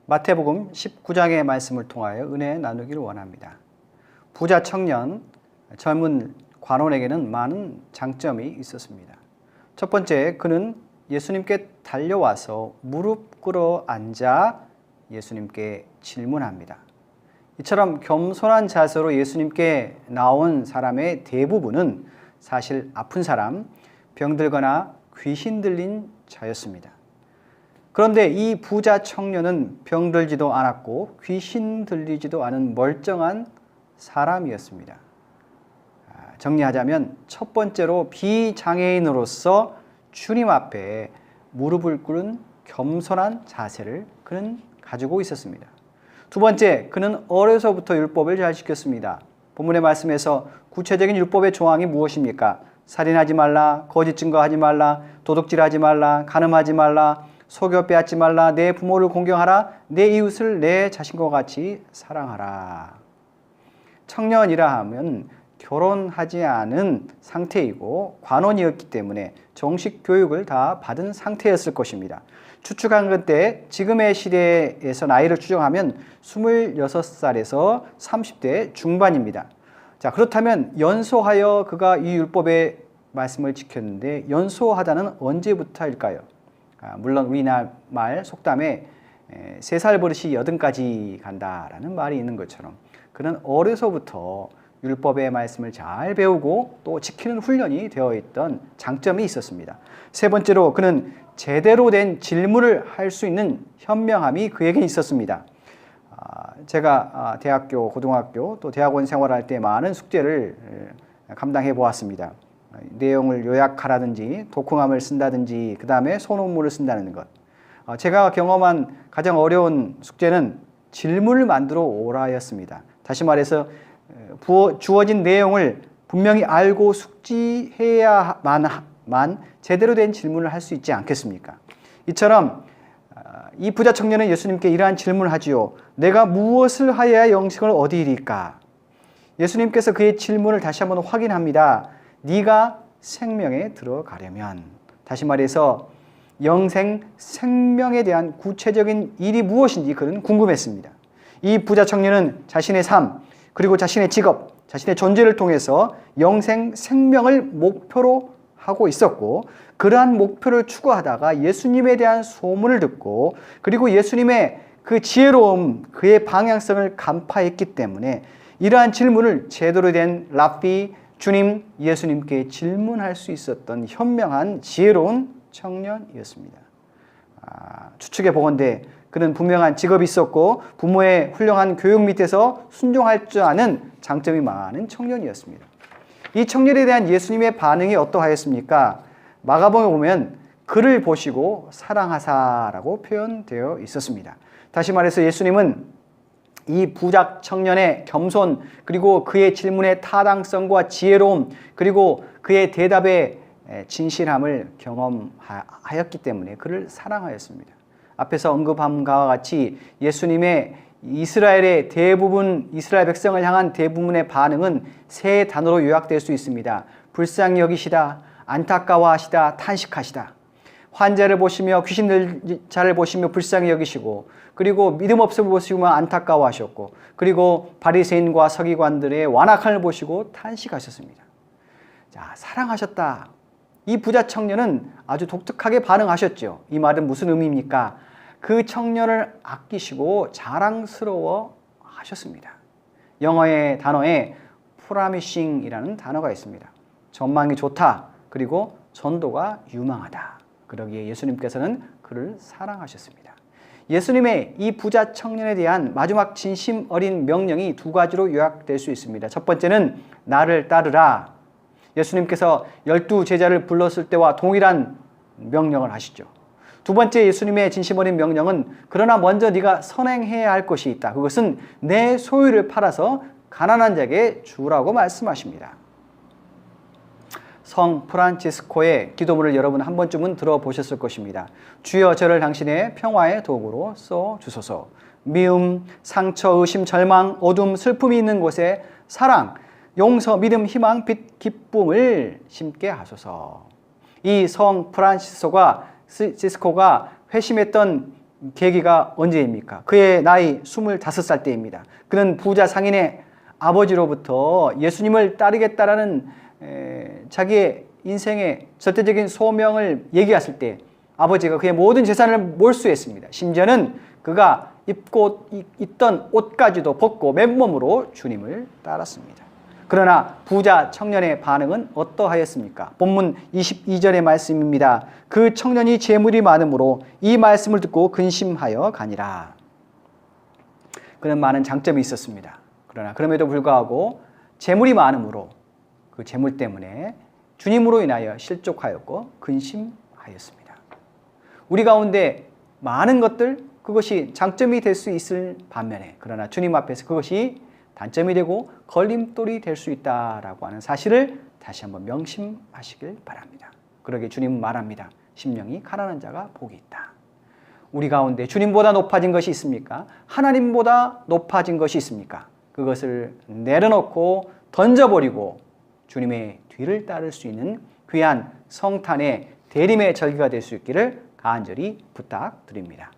마태복음 19장의 말씀을 통하여 은혜 나누기를 원합니다. 부자 청년, 젊은 관원에게는 많은 장점이 있었습니다. 첫 번째, 그는 예수님께 달려와서 무릎 꿇어 앉아 예수님께 질문합니다. 이처럼 겸손한 자세로 예수님께 나온 사람의 대부분은 사실 아픈 사람, 병들거나 귀신 들린 자였습니다. 그런데 이 부자 청년은 병들지도 않았고 귀신 들리지도 않은 멀쩡한 사람이었습니다. 정리하자면 첫 번째로 비장애인으로서 주님 앞에 무릎을 꿇은 겸손한 자세를 그는 가지고 있었습니다. 두 번째, 그는 어려서부터 율법을 잘 지켰습니다. 본문의 말씀에서 구체적인 율법의 조항이 무엇입니까? 살인하지 말라, 거짓 증거하지 말라, 도둑질하지 말라, 간음하지 말라, 속여 빼앗지 말라, 내 부모를 공경하라, 내 이웃을 내 자신과 같이 사랑하라. 청년이라 하면 결혼하지 않은 상태이고 관원이었기 때문에 정식 교육을 다 받은 상태였을 것입니다. 추측한 그때 지금의 시대에서 나이를 추정하면 26살에서 30대 중반입니다. 자, 그렇다면 연소하여 그가 이 율법의 말씀을 지켰는데 연소하다는 언제부터일까요? 물론 우리나라 말 속담에 3살 버릇이 80까지 간다라는 말이 있는 것처럼 그는 어려서부터 율법의 말씀을 잘 배우고 또 지키는 훈련이 되어 있던 장점이 있었습니다. 세 번째로 그는 제대로 된 질문을 할 수 있는 현명함이 그에게 있었습니다. 제가 대학교, 고등학교 또 대학원 생활할 때 많은 숙제를 감당해 보았습니다. 내용을 요약하라든지 독후감을 쓴다든지 그 다음에 소논문을 쓴다는 것. 제가 경험한 가장 어려운 숙제는 질문을 만들어 오라였습니다. 다시 말해서 주어진 내용을 분명히 알고 숙지해야만 제대로 된 질문을 할 수 있지 않겠습니까? 이처럼 이 부자 청년은 예수님께 이러한 질문을 하지요. 내가 무엇을 하여야 영생을 얻으리까? 예수님께서 그의 질문을 다시 한번 확인합니다. 네가 생명에 들어가려면, 다시 말해서 영생, 생명에 대한 구체적인 일이 무엇인지 그는 궁금했습니다. 이 부자 청년은 자신의 삶, 그리고 자신의 직업, 자신의 존재를 통해서 영생, 생명을 목표로 하고 있었고 그러한 목표를 추구하다가 예수님에 대한 소문을 듣고 그리고 예수님의 그 지혜로움, 그의 방향성을 간파했기 때문에 이러한 질문을 제대로 된 랍비, 주님, 예수님께 질문할 수 있었던 현명한 지혜로운 청년이었습니다. 추측해 보건대 그는 분명한 직업이 있었고 부모의 훌륭한 교육 밑에서 순종할 줄 아는 장점이 많은 청년이었습니다. 이 청년에 대한 예수님의 반응이 어떠하였습니까? 마가복음에 보면 그를 보시고 사랑하사라고 표현되어 있었습니다. 다시 말해서 예수님은 이 부자 청년의 겸손 그리고 그의 질문의 타당성과 지혜로움 그리고 그의 대답의 진실함을 경험하였기 때문에 그를 사랑하였습니다. 앞에서 언급한 바와 같이 예수님의 이스라엘 백성을 향한 대부분의 반응은 세 단어로 요약될 수 있습니다. 불쌍히 여기시다, 안타까워하시다, 탄식하시다. 환자를 보시며 귀신 들린 자를 보시며 불쌍히 여기시고 그리고 믿음 없어 보시며 안타까워하셨고 그리고 바리새인과 서기관들의 완악함을 보시고 탄식하셨습니다. 자, 사랑하셨다. 이 부자 청년은 아주 독특하게 반응하셨죠. 이 말은 무슨 의미입니까? 그 청년을 아끼시고 자랑스러워 하셨습니다. 영어의 단어에 promising이라는 단어가 있습니다. 전망이 좋다. 그리고 전도가 유망하다. 그러기에 예수님께서는 그를 사랑하셨습니다. 예수님의 이 부자 청년에 대한 마지막 진심 어린 명령이 두 가지로 요약될 수 있습니다. 첫 번째는 나를 따르라. 예수님께서 12제자를 불렀을 때와 동일한 명령을 하시죠. 두 번째 예수님의 진심 어린 명령은 그러나 먼저 네가 선행해야 할 것이 있다. 그것은 내 소유를 팔아서 가난한 자에게 주라고 말씀하십니다. 성 프란치스코의 기도문을 여러분 한 번쯤은 들어보셨을 것입니다. 주여 저를 당신의 평화의 도구로 써 주소서. 미움, 상처, 의심, 절망, 어둠, 슬픔이 있는 곳에 사랑, 용서, 믿음, 희망, 빛, 기쁨을 심게 하소서. 이 성 프란시스코가 회심했던 계기가 언제입니까? 그의 나이 25살 때입니다. 그는 부자 상인의 아버지로부터 예수님을 따르겠다라는 자기의 인생의 절대적인 소명을 얘기했을 때 아버지가 그의 모든 재산을 몰수했습니다. 심지어는 그가 입고 있던 옷까지도 벗고 맨몸으로 주님을 따랐습니다. 그러나 부자 청년의 반응은 어떠하였습니까? 본문 22절의 말씀입니다. 그 청년이 재물이 많으므로 이 말씀을 듣고 근심하여 가니라. 그는 많은 장점이 있었습니다. 그러나 그럼에도 불구하고 재물이 많으므로 그 재물 때문에 주님으로 인하여 실족하였고 근심하였습니다. 우리 가운데 많은 것들, 그것이 장점이 될 수 있을 반면에 그러나 주님 앞에서 그것이 단점이 되고 걸림돌이 될 수 있다라고 하는 사실을 다시 한번 명심하시길 바랍니다. 그러게 주님은 말합니다. 심령이 가난한 자가 복이 있다. 우리 가운데 주님보다 높아진 것이 있습니까? 하나님보다 높아진 것이 있습니까? 그것을 내려놓고 던져버리고 주님의 뒤를 따를 수 있는 귀한 성탄의 대림의 절기가 될 수 있기를 간절히 부탁드립니다.